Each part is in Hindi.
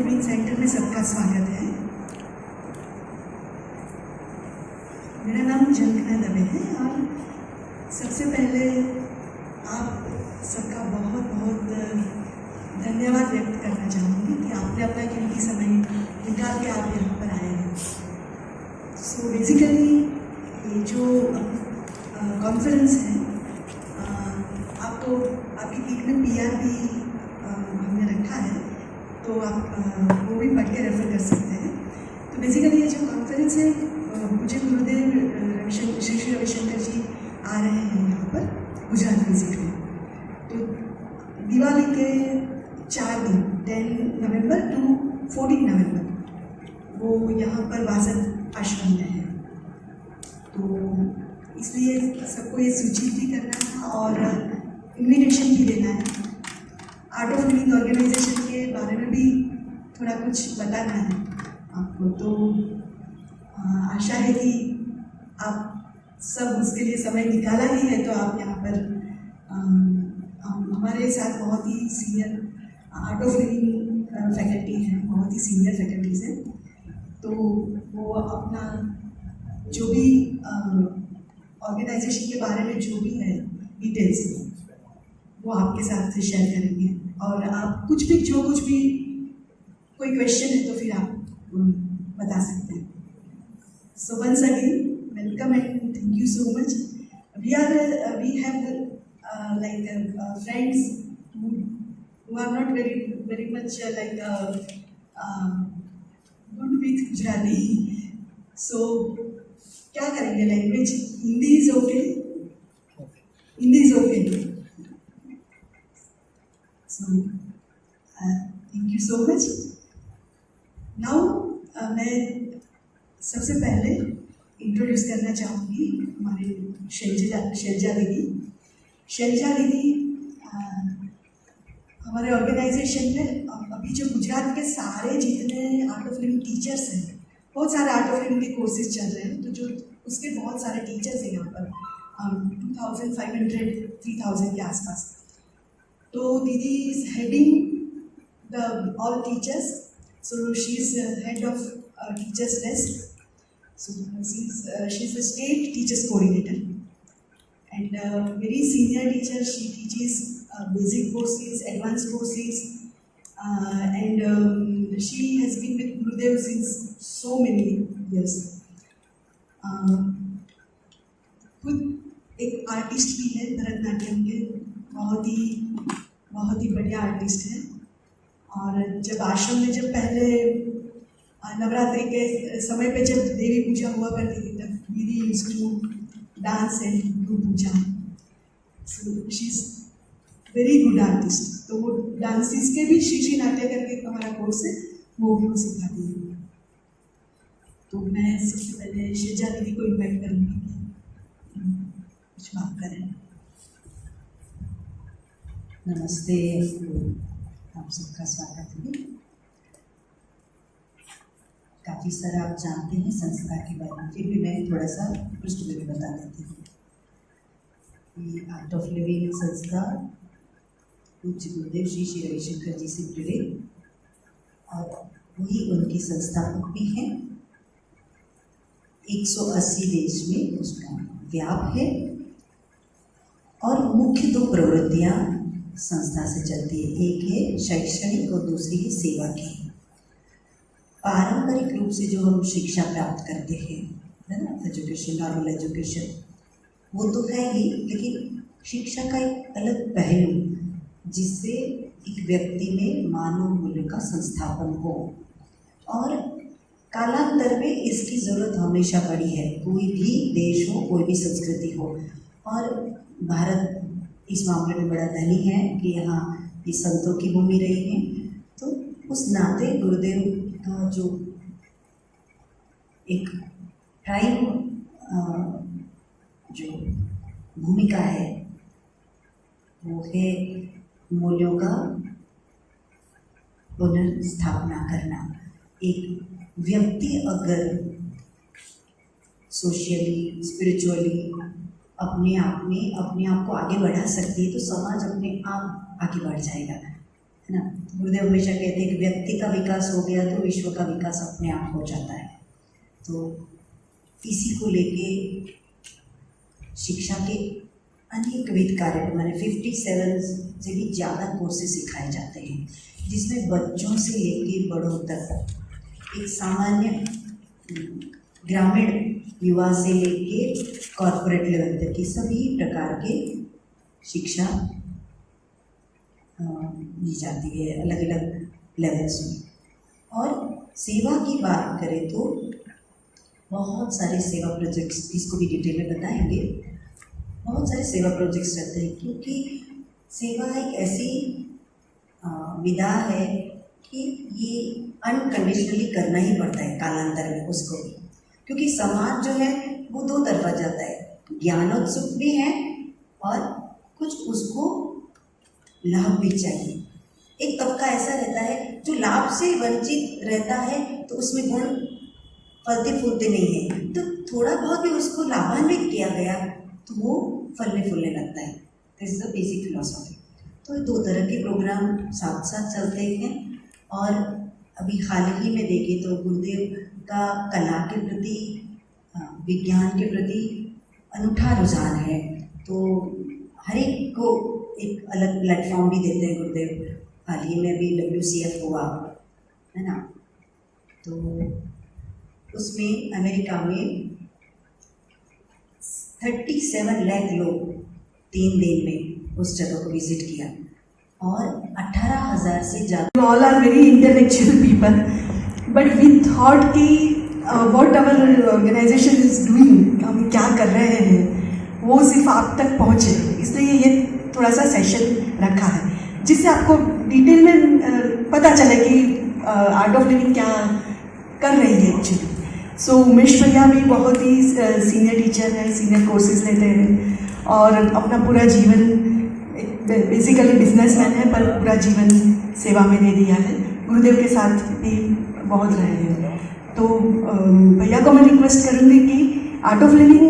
लिविंग सेंटर में सबका स्वागत है। मेरा नाम झलकना दवे है और सबसे पहले आप सबका बहुत बहुत धन्यवाद व्यक्त करना चाहूँगी कि आपने अपना कीमती समय निकाल के आप यहाँ पर आए हैं। सो बेसिकली ये जो कॉन्फ्रेंस है आपको आपकी टीम में PR भी हमने रखा है, तो आप वो भी पढ़ के रेफर कर सकते हैं। तो बेसिकली ये जो कॉन्फ्रेंस है मुझे गुरुदेव श्री रविशंकर जी आ रहे हैं यहाँ पर गुजरात विजिट में। तो दिवाली के 4 दिन 10 नवंबर टू 14 नवंबर वो यहाँ पर वासद आश्रम में है। तो इसलिए सबको ये सूचित भी करना है और इन्विटेशन भी देना है। आर्ट ऑफ लिविंग ऑर्गेनाइजेशन के बारे में भी थोड़ा कुछ बताना है आपको। तो आशा है कि आप सब उसके लिए समय निकाला ही है, तो आप यहाँ पर हमारे साथ बहुत ही senior Art of Living faculty हैं, बहुत ही सीनियर फैकल्टीज हैं। तो वो अपना जो भी ऑर्गेनाइजेशन के बारे में जो भी है डिटेल्स वो आपके साथ शेयर करेंगे। और आप कुछ भी कोई क्वेश्चन है तो फिर आप बता सकते हैं। So once again welcome and thank you so much. We have friends who are not very much good with Gujarati. So क्या करेंगे? Language Hindi is okay, Hindi is okay. So thank you so much. Now मैं सबसे पहले इंट्रोड्यूस करना चाहूँगी हमारे शैलजा दीदी। शैलजा दीदी हमारे ऑर्गेनाइजेशन में अभी जो गुजरात के सारे जितने आर्ट ऑफ लिविंग टीचर्स हैं, बहुत सारे आर्ट ऑफ लिविंग के कोर्सेज चल रहे हैं, तो जो उसके बहुत सारे टीचर्स हैं यहाँ पर 2500-3000 के आसपास। तो दीदी is heading the all teachers, so she is head of teachers desk, so she is the state teachers coordinator and very senior teacher. She teaches basic courses, advanced courses, and she has been with Gurudev since so many years. खुद एक आर्टिस्ट भी है भरतनाट्यम के, बहुत ही बढ़िया आर्टिस्ट है। और जब आश्रम में जब पहले नवरात्रि के समय पे जब देवी पूजा हुआ करती थी, तब दीदी used to dance and do puja. So she is very good artist. तो वो डांसिस के भी श्री नाट्य करके हमारा कोर्स है, वो भी वो सिखाती है। तो मैं सबसे पहले शैलजा दीदी को इन्वाइट करूँगी कि कुछ बात करें। नमस्ते, आप सबका स्वागत है। काफ़ी सारा आप जानते हैं संस्कार के बारे में, फिर भी मैं थोड़ा सा पृष्ठभूमि बता देती हूँ। ये आर्ट ऑफ लिविंग संस्कार पूज्य गुरुदेव श्री श्री रविशंकर जी से जुड़े और वही उनकी संस्थापक भी हैं। 180 देश में उसका व्याप है और मुख्य 2 प्रवृत्तियाँ संस्था से चलती है। एक है शैक्षणिक और दूसरी है सेवा की। पारंपरिक रूप से जो हम शिक्षा प्राप्त करते हैं, है ना, एजुकेशन, नॉर्मल एजुकेशन, वो तो है ही, लेकिन शिक्षा का एक अलग पहलू जिससे एक व्यक्ति में मानव मूल्य का संस्थापन हो, और कालांतर में इसकी ज़रूरत हमेशा पड़ी है। कोई भी देश हो, कोई भी संस्कृति हो, और भारत इस मामले में बड़ा धनी है कि यहाँ ये संतों की भूमि रही है। तो उस नाते गुरुदेव का जो एक प्राइम जो भूमिका है वो है मूल्यों का पुनर्स्थापना करना। एक व्यक्ति अगर सोशली, स्पिरिचुअली अपने आप को आगे बढ़ा सकती है तो समाज अपने आप आगे बढ़ जाएगा। है ना। गुरुदेव हमेशा कहते हैं कि व्यक्ति का विकास हो गया तो विश्व का विकास अपने आप हो जाता है। तो इसी को लेके शिक्षा के अनेकविध कार्यक्रम, मैंने 57 से भी ज़्यादा कोर्सेज सिखाए जाते हैं, जिसमें बच्चों से लेके बड़ों तक, एक सामान्य ग्रामीण युवा से लेके कॉरपोरेट लेवल तक की सभी प्रकार के शिक्षा दी जाती है अलग अलग लेवल्स में। और सेवा की बात करें तो बहुत सारे सेवा प्रोजेक्ट्स, इसको भी डिटेल में बताएंगे, बहुत सारे सेवा प्रोजेक्ट्स रहते हैं, क्योंकि सेवा एक ऐसी विधा है कि ये अनकंडीशनली करना ही पड़ता है कालांतर में उसको भी, क्योंकि समाज जो है वो दो तरफा जाता है, ज्ञानोत्सुक भी है और कुछ उसको लाभ भी चाहिए। एक तबका ऐसा रहता है जो लाभ से वंचित रहता है, तो उसमें गुण फलते फूलते नहीं है, तो थोड़ा बहुत भी उसको लाभान्वित किया गया तो वो फलने फूलने लगता है। This is the basic philosophy. तो दो तरह के प्रोग्राम साथ साथ चलते हैं। और अभी हाल ही में देखें तो गुरुदेव का कला के प्रति, विज्ञान के प्रति अनूठा रुझान है, तो हर एक को एक अलग प्लेटफॉर्म भी देते हैं गुरुदेव। हाल ही में अभी WCF हुआ है ना, तो उसमें अमेरिका में 37 लाख लोग 3 दिन में उस जगह को विजिट किया और 18,000 से ज़्यादा। All are very intellectual people, but we thought कि what our organisation is doing, हम क्या कर रहे हैं, वो सिर्फ आप तक पहुँचे, इसलिए ये थोड़ा सा सेशन रखा है जिससे आपको डिटेल में पता चले कि आर्ट ऑफ लिविंग क्या कर रही है एक्चुअली। सो उमेश भैया भी बहुत ही सीनियर टीचर हैं, सीनियर कोर्सेज लेते हैं और अपना पूरा जीवन, बेसिकली बिजनेसमैन है पर पूरा जीवन सेवा में दे दिया है। गुरुदेव के साथ भी बहुत रहे हैं। तो भैया को मैं रिक्वेस्ट करूँगी कि आर्ट ऑफ लिविंग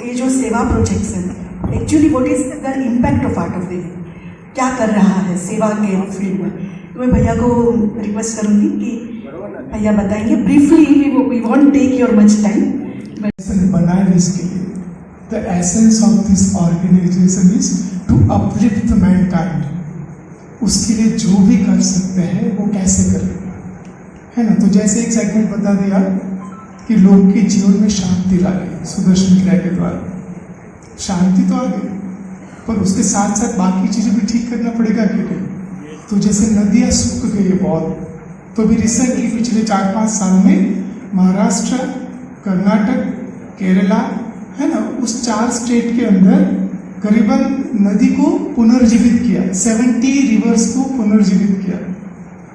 के जो सेवा प्रोजेक्ट्स हैं, actually what is the impact of art of living, क्या कर रहा है सेवा के फील्ड में, तो मैं भैया को रिक्वेस्ट करूँगी कि भैया बताएंगे briefly, we won't take your much time. बनाए इसके लिए the essence of this organization is to uplift the mankind. उसके लिए जो भी कर सकते हैं वो कैसे करें, है ना। तो जैसे एक सेगमेंट बता दिया कि लोग के जीवन में शांति लाए सुदर्शन क्रिया के द्वारा, शांति तो आ गई पर उसके साथ साथ बाकी चीज़ें भी ठीक करना पड़ेगा कि नहीं। तो जैसे नदियाँ सूख गई है बहुत, तो भी रिसेंटली पिछले 4-5 साल में महाराष्ट्र, कर्नाटक, केरला, है ना, उस 4 स्टेट के अंदर करीबन नदी को पुनर्जीवित किया, 70 रिवर्स को पुनर्जीवित किया।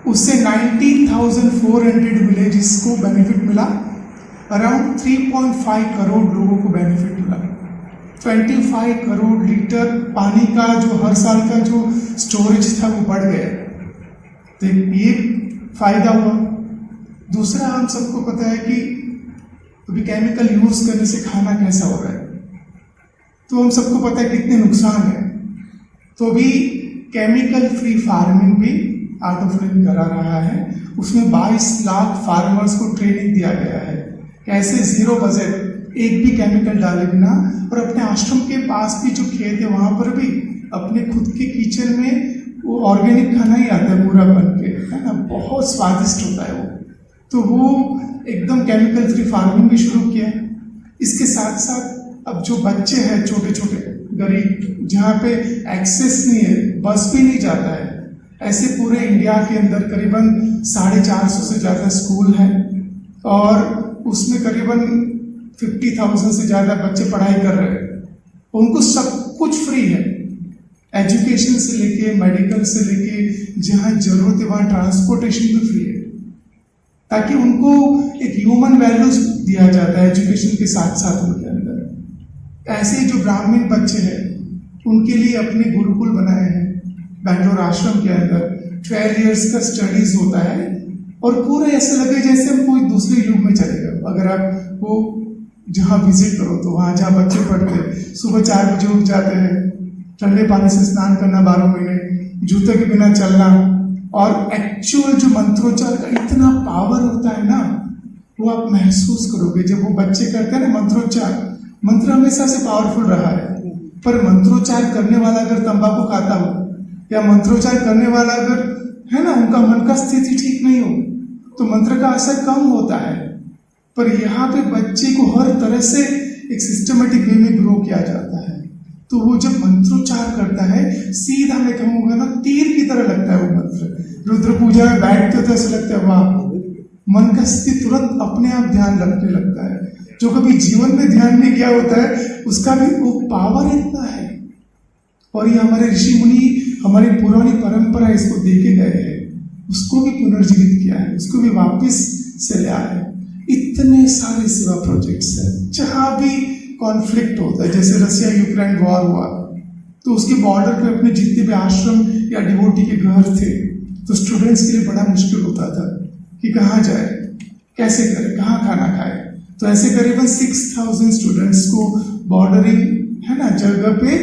उससे 90,400 विलेजेस को बेनिफिट मिला, अराउंड 3.5 करोड़ लोगों को बेनिफिट मिला। 25 करोड़ लीटर पानी का जो हर साल का जो स्टोरेज था वो बढ़ गया। तो ये फायदा हुआ। दूसरा, हम सबको पता है कि अभी केमिकल यूज करने से खाना कैसा हो रहा है, तो हम सबको पता है कितने नुकसान है। तो अभी केमिकल फ्री फार्मिंग भी आर्ट ऑफ लिविंग करा रहा है। उसमें 22 लाख फार्मर्स को ट्रेनिंग दिया गया है, कैसे जीरो बजट, एक भी केमिकल डाले बिना, और अपने आश्रम के पास भी जो खेत है वहां पर भी अपने खुद के किचन में वो ऑर्गेनिक खाना ही आता है पूरा बन के, है ना, बहुत स्वादिष्ट होता है वो। तो वो एकदम केमिकल फ्री फार्मिंग भी शुरू किया है। इसके साथ साथ अब जो बच्चे हैं छोटे छोटे गरीब, जहाँ पे एक्सेस नहीं है, बस भी नहीं जाता है, ऐसे पूरे इंडिया के अंदर करीबन 450 से ज़्यादा स्कूल हैं और उसमें करीबन 50,000 से ज़्यादा बच्चे पढ़ाई कर रहे हैं। उनको सब कुछ फ्री है, एजुकेशन से लेके मेडिकल से लेके जहाँ जरूरत है वहाँ ट्रांसपोर्टेशन भी फ्री है, ताकि उनको एक ह्यूमन वैल्यूज दिया जाता है एजुकेशन के साथ साथ उनके अंदर। ऐसे जो ब्राह्मण बच्चे हैं उनके लिए अपने गुरुकुल बनाए हैं बैंगलोर आश्रम के अंदर। 12 इयर्स का स्टडीज होता है और पूरा ऐसा लगे जैसे हम कोई दूसरे युग में चले गए। अगर आप वो जहाँ विजिट करो तो वहाँ जहाँ बच्चे पढ़ते हैं, सुबह 4 बजे उठ जाते हैं, ठंडे पानी से स्नान करना 12 महीने, जूते के बिना चलना, और एक्चुअल जो मंत्रोच्चार का इतना पावर होता है ना, वो आप महसूस करोगे जब वो बच्चे करते हैं ना मंत्रोच्चार। मंत्र हमेशा से पावरफुल रहा है, पर मंत्रोच्चार करने वाला अगर तंबाकू खाता हो, या मंत्रोच्चार करने वाला अगर है ना उनका मन का स्थिति ठीक नहीं हो, तो मंत्र का असर कम होता है। पर यहाँ पे बच्चे को हर तरह से एक सिस्टमेटिक वे में ग्रो किया जाता है। तो वो जब मंत्रोच्चार करता है, सीधा मैं कहूँगा ना तीर की तरह लगता है वो मंत्र। रुद्र पूजा में बैठते तो ऐसा लगता है वाह, मन का स्थिति तुरंत अपने आप ध्यान रखने लगता है। जो कभी जीवन में ध्यान नहीं किया होता है, उसका भी वो पावर इतना है। और ये हमारे ऋषि मुनि, हमारी पुरानी परंपरा इसको देखे गए हैं, उसको भी पुनर्जीवित किया है, उसको भी वापस से लाया है। इतने सारे सेवा प्रोजेक्ट्स हैं जहां भी कॉन्फ्लिक्ट होता है, जैसे रसिया यूक्रेन वॉर हुआ, तो उसके बॉर्डर पे अपने जितने भी आश्रम या डिवोटी के घर थे, तो स्टूडेंट्स के लिए बड़ा मुश्किल होता था कि कहाँ जाए, कैसे करें, कहाँ खाना खाए। तो ऐसे करीबन 6000 स्टूडेंट्स को बॉर्डरिंग है ना जगह पे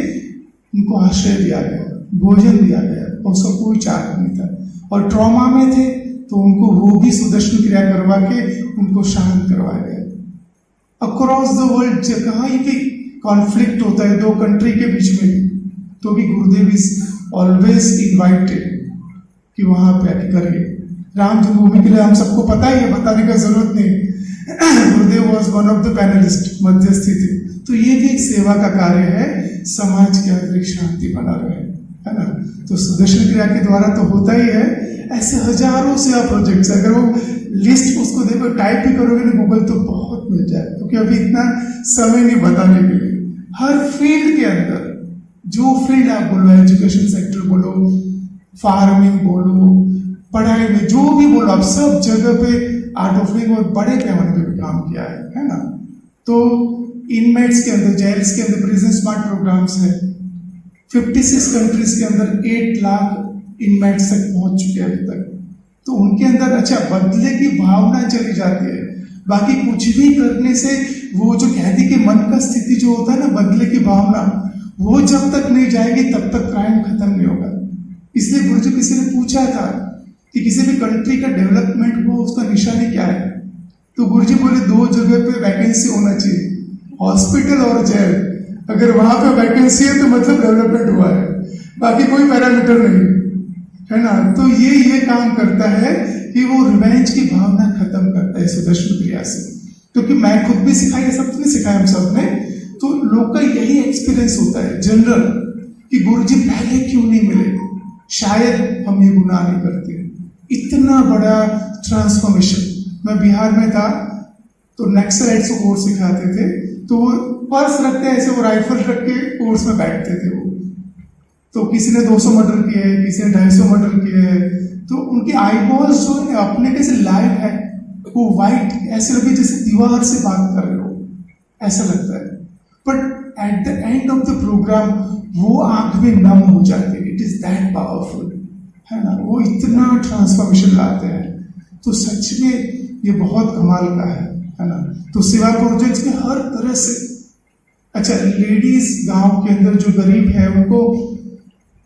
उनको आश्रय दिया गया, भोजन दिया गया, और उसका कोई चार्ज नहीं था। और ट्रॉमा में थे तो उनको वो भी सुदर्शन क्रिया करवा के उनको शांत करवाया गया। अक्रॉस द वर्ल्ड कहीं भी कॉन्फ्लिक्ट होता है दो कंट्री के बीच में, तो भी गुरुदेव इज ऑलवेज इनवाइटेड कि वहां पे आके करिए। राम जन्मभूमि के लिए हम सबको पता ही है, बताने का जरूरत नहीं। गुरुदेव was one of the panelist, मध्यस्थी थे। तो ये भी एक सेवा का कार्य है, समाज के अंदर एक शांति बना रहे, है ना। तो सुदर्शन क्रिया के द्वारा तो होता ही है। ऐसे हजारों सेवा प्रोजेक्ट्स, अगर वो लिस्ट उसको देखो, टाइप भी करोगे ना गूगल, तो बहुत मिल जाए, क्योंकि अभी इतना समय नहीं बताने के लिए। हर फील्ड के अंदर, जो फील्ड आप बोलो, एजुकेशन सेक्टर बोलो, फार्मिंग बोलो, पढ़ाई में जो भी बोलो, आप सब जगह पे आर्ट ऑफ लिविंग और बड़े पैमाने पे भी काम किया है ना। तो इनमेट्स के अंदर, जेल्स के अंदर प्रिजन स्मार्ट प्रोग्राम्स है। 56 कंट्रीज के अंदर 8 लाख इनमेट्स तक पहुंच चुके हैं अभी तक। तो उनके अंदर अच्छा बदले की भावना चली जाती है। बाकी कुछ भी करने से वो जो कैदी के मन का स्थिति जो होता है ना, बदले की भावना, वो जब तक नहीं जाएगी तब तक क्राइम खत्म नहीं होगा। इसलिए गुरुजी किसी ने पूछा था कि किसी भी कंट्री का डेवलपमेंट हुआ उसका निशानी क्या है, तो गुरुजी बोले 2 जगह पे वैकेंसी होना चाहिए, हॉस्पिटल और जेल। अगर वहां पे वैकेंसी है तो मतलब डेवलपमेंट हुआ है, बाकी कोई पैरामीटर नहीं, है ना। तो ये काम करता है कि वो रिवेंज की भावना खत्म करता है सुदर्शन क्रिया से। क्योंकि मैं खुद भी सिखाया, सबने सिखाया, हम सब ने, तो लोग का यही एक्सपीरियंस होता है जनरल कि गुरुजी पहले क्यों नहीं मिले, शायद हम ये गुनाह नहीं करते। इतना बड़ा ट्रांसफॉर्मेशन। मैं बिहार में था तो नक्सलाइट्स को कोर्स सिखाते थे, तो वो पर्स रखते ऐसे, वो राइफल रख के कोर्स में बैठते थे वो। तो किसी ने 200 मर्डर किए हैं, किसी ने 250 मर्डर किए हैं, तो उनके आईबॉल्स जो है अपने कैसे लाइव है, वो वाइट ऐसे लगे जैसे दीवार से बात कर रहे हो, ऐसा लगता है। But at the end of the program वो आंख में नम हो जाती है। इट इज दैट पावरफुल, है ना। वो इतना ट्रांसफॉर्मेशन लाते हैं, तो सच में ये बहुत कमाल का है ना। तो सेवा प्रोजेक्ट्स में हर तरह से, अच्छा लेडीज गांव के अंदर जो गरीब है उनको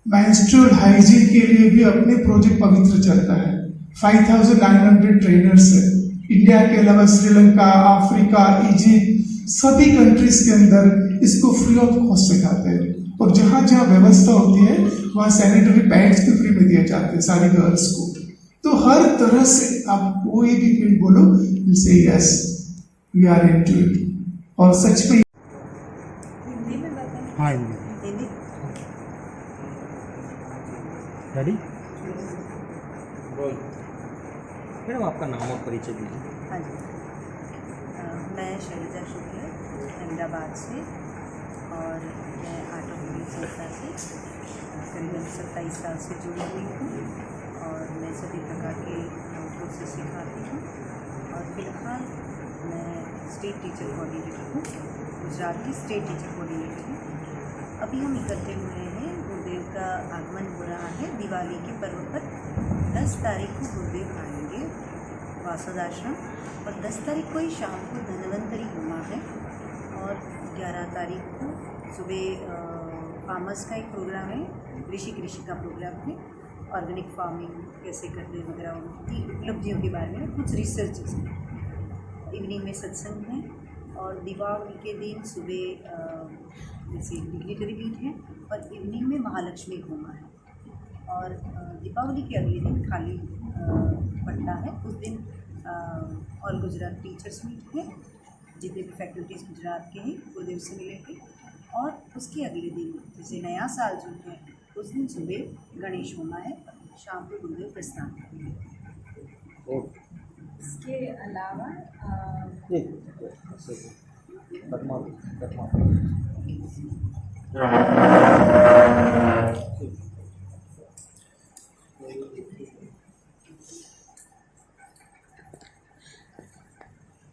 मेंस्ट्रुअल हाइजीन के लिए भी अपने प्रोजेक्ट पवित्र चलता है। 5900 ट्रेनर्स है इंडिया के अलावा, श्रीलंका, अफ्रीका, इजिप्ट, सभी कंट्रीज के अंदर इसको फ्री ऑफ कॉस्ट सिखाते हैं। और जहां जहां व्यवस्था होती है वहां सैनिटरी पैड्स भी फ्री में दिए जाते हैं सारी गर्ल्स को। तो हर तरह से आप कोई भी फील्ड बोलो, say yes we are into it. और सच में हाँ हिंदी रेडी मैडम, आपका नाम और परिचय दीजिए। हाँ जी, मैं शैलजा शुक्ल अहमदाबाद से, और मैं आर्ट ऑफ लिविंग संस्था से करीबन 27 साल से जुड़ी हुई हूँ, और मैं सभी प्रकार के कोर्सेज सिखाती हूँ। और फिलहाल मैं स्टेट टीचर कोऑर्डिनेटर हूँ, गुजरात की स्टेट टीचर कोऑर्डिनेटर हूँ। अभी हम इकट्ठे हुए हैं, गुरुदेव का आगमन हो रहा है दिवाली के पर्व पर। 10 तारीख को गुरुदेव आएंगे वासद आश्रम, और 10 तारीख को ही शाम को धन्वंतरी होमा है, और 11 तारीख को सुबह फार्मर्स का एक प्रोग्राम है, कृषि का प्रोग्राम है, ऑर्गेनिक फार्मिंग कैसे करते हैं वगैरह, उनकी उपलब्धियों के बारे में कुछ रिसर्चेस हैं। इवनिंग में सत्संग है और दीपावली के दिन सुबह जैसे डिग्निटरी मीट है और इवनिंग में महालक्ष्मी होमा है। और दीपावली के अगले दिन खाली पट्टा है, उस दिन ऑल गुजरात टीचर्स मीट है, जितने भी फैकल्टीज़ गुजरात के हैं गुरुदेव से मिलेंगे। और उसके अगले दिन जैसे नया साल जो है उस दिन सुबह गणेश होमा है, शाम को गुरुदेव प्रस्थान करेंगे।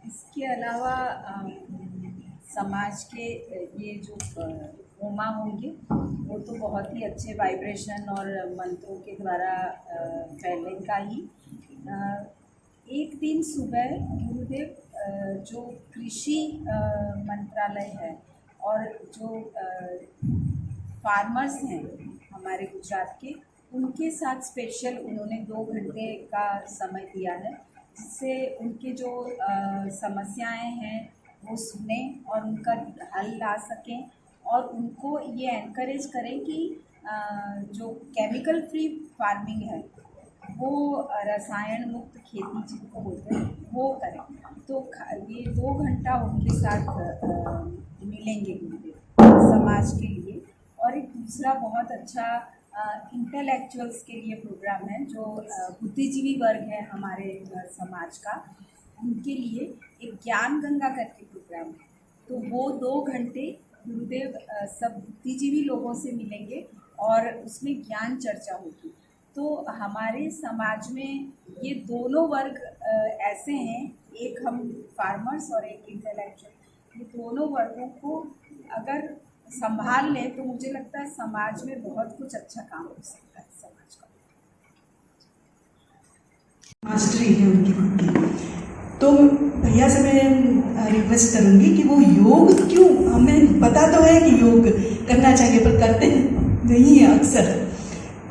इसके अलावा समाज के ये जो होमा होंगे वो तो बहुत ही अच्छे वाइब्रेशन और मंत्रों के द्वारा फैलेगा ही। एक दिन सुबह गुरुदेव जो कृषि मंत्रालय है और जो फार्मर्स हैं हमारे गुजरात के, उनके साथ स्पेशल उन्होंने 2 घंटे का समय दिया है, जिससे उनके जो समस्याएं हैं वो सुने और उनका हल ला सकें और उनको ये एनकरेज करें कि जो केमिकल फ्री फार्मिंग है वो रसायन मुक्त खेती जिनको बोलते हैं वो करें। तो ये 2 घंटा उनके साथ मिलेंगे गुरुदेव समाज के लिए। और एक दूसरा बहुत अच्छा इंटेलेक्चुअल्स के लिए प्रोग्राम है जो बुद्धिजीवी वर्ग है हमारे समाज का, उनके लिए एक ज्ञान गंगा करके प्रोग्राम है। तो वो 2 घंटे गुरुदेव सब बुद्धिजीवी लोगों से मिलेंगे और उसमें ज्ञान चर्चा होगी। तो हमारे समाज में ये दोनों वर्ग ऐसे हैं, एक हम फार्मर्स और एक इंटेलेक्चुअल, ये दोनों वर्गों को अगर संभाल लें तो मुझे लगता है समाज में बहुत कुछ अच्छा काम हो सकता है समाज का। मास्टरी है उनकी खुद की। तो भैया से मैं रिक्वेस्ट करूंगी कि वो योग क्यों, हमें पता तो है कि योग करना चाहिए पर करते नहीं है अक्सर,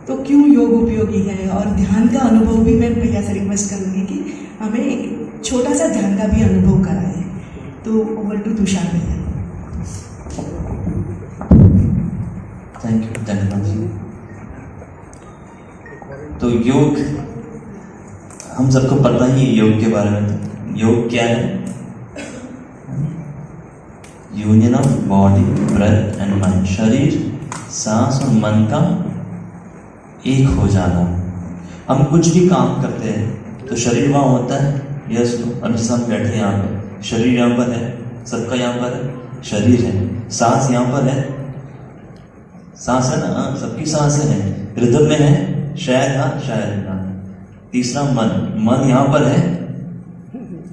तो क्यों योग उपयोगी है और ध्यान का अनुभव भी मैं भैया से रिक्वेस्ट करूंगी कि हमें एक छोटा सा ध्यान का भी अनुभव कराए। तो ओवर टू तुषार भैया। थैंक यू, धन्यवाद जी। तो योग हम सबको पता ही है योग के बारे में। योग क्या है? Union of body, breath and mind, शरीर, सांस और मन का एक हो जाना। हम कुछ भी काम करते हैं तो शरीर वहाँ होता है, यस, अभी सब बैठे हैं यहाँ पे, शरीर यहाँ पर है, सबका यहाँ पर है, शरीर है, सांस यहाँ पर है, सांस है ना, सबकी सांसें हैं, रिदम में है, शायद हाँ शायद ना। तीसरा मन यहाँ पर है,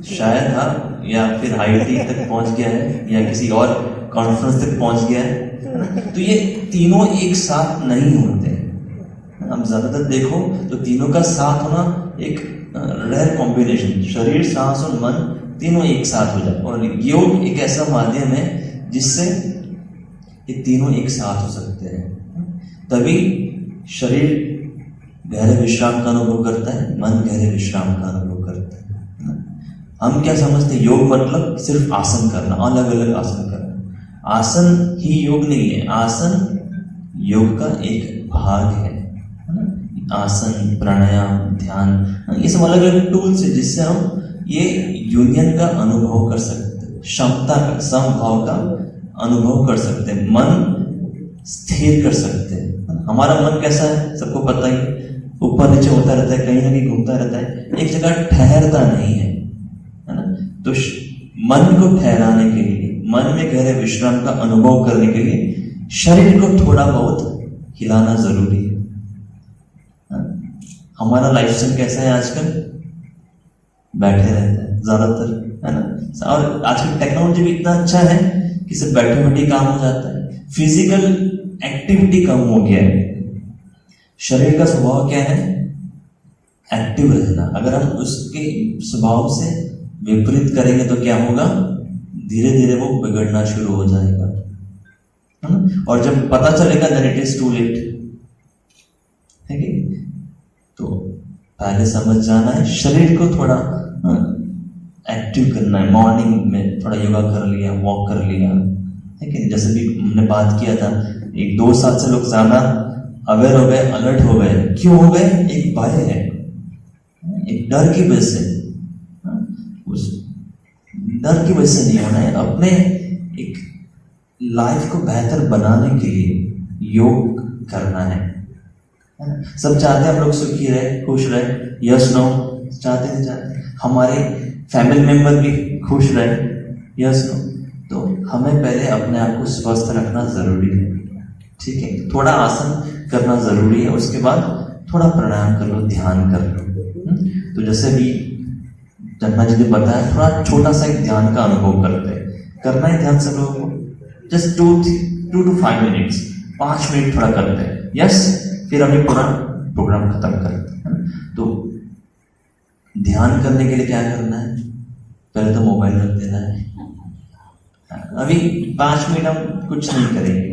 शायद हाँ या फिर हाईटी तक पहुंच गया है या किसी और कॉन्फ्रेंस तक पहुंच गया है। तो ये तीनों एक साथ नहीं होते। अब ज्यादातर देखो तो तीनों का साथ होना एक रेयर कॉम्बिनेशन, शरीर, सांस और मन तीनों एक साथ हो जाए। और योग एक ऐसा माध्यम है जिससे ये तीनों एक साथ हो सकते हैं। तभी शरीर गहरे विश्राम का अनुभव करता है, मन गहरे विश्राम का अनुभव करता है। हम क्या समझते हैं योग मतलब सिर्फ आसन करना, अलग अलग आसन करना। आसन ही योग नहीं है, आसन योग का एक भाग है ना। आसन, प्राणायाम, ध्यान, ये सब अलग अलग टूल्स है जिससे हम ये यूनियन का अनुभव कर सकते हैं, क्षमता का, समभाव का अनुभव कर सकते हैं, मन स्थिर कर सकते हैं। हमारा मन कैसा है सबको पता ही, ऊपर नीचे होता रहता है, कहीं ना कहीं घूमता रहता है, एक जगह ठहरता नहीं है ना। तो मन को ठहराने के लिए, मन में गहरे विश्राम का अनुभव करने के लिए शरीर को थोड़ा बहुत हिलाना जरूरी है। हमारा लाइफस्टाइल कैसा है आजकल? बैठे रहते हैं ज्यादातर, है ना। और आजकल टेक्नोलॉजी भी इतना अच्छा है कि सिर्फ बैठे बैठे काम हो जाता है, फिजिकल एक्टिविटी कम हो गया है। शरीर का स्वभाव क्या है? एक्टिव रहना। अगर हम उसके स्वभाव से विपरीत करेंगे तो क्या होगा? धीरे धीरे वो बिगड़ना शुरू हो जाएगा। है ना? और जब पता चलेगा then it is too late, है कि? तो पहले समझ जाना है, शरीर को थोड़ा एक्टिव करना है। मॉर्निंग में थोड़ा योगा कर लिया, वॉक कर लिया, है कि? जैसे भी हमने बात किया था, 1-2 साल से लोग ज्यादा अवेयर हो गए, अलर्ट हो गए। क्यों हो गए? एक भय है, एक डर की वजह से। उस डर की वजह से नहीं होना है, अपने एक लाइफ को बेहतर बनाने के लिए योग करना है। सब चाहते हैं हम लोग सुखी रहे, खुश रहे, यस नो चाहते हैं, चाहते हैं हमारे फैमिली मेंबर भी खुश रहे, यस नो। तो हमें पहले अपने आप को स्वस्थ रखना जरूरी है, ठीक है? थोड़ा आसन करना जरूरी है, उसके बाद थोड़ा प्राणायाम कर लो, ध्यान कर लो। तो जैसे भी जन्मा जी ने बताया, थोड़ा छोटा सा एक ध्यान का अनुभव करते हैं, करना है ध्यान सब लोगों को, जस्ट 2 to 5 मिनट्स, 5 मिनट थोड़ा करते हैं, यस। फिर हमें पूरा प्रोग्राम खत्म करते हैं। तो ध्यान करने के लिए क्या करना है? पहले तो मोबाइल रख देना है। अभी 5 मिनट हम कुछ नहीं करेंगे,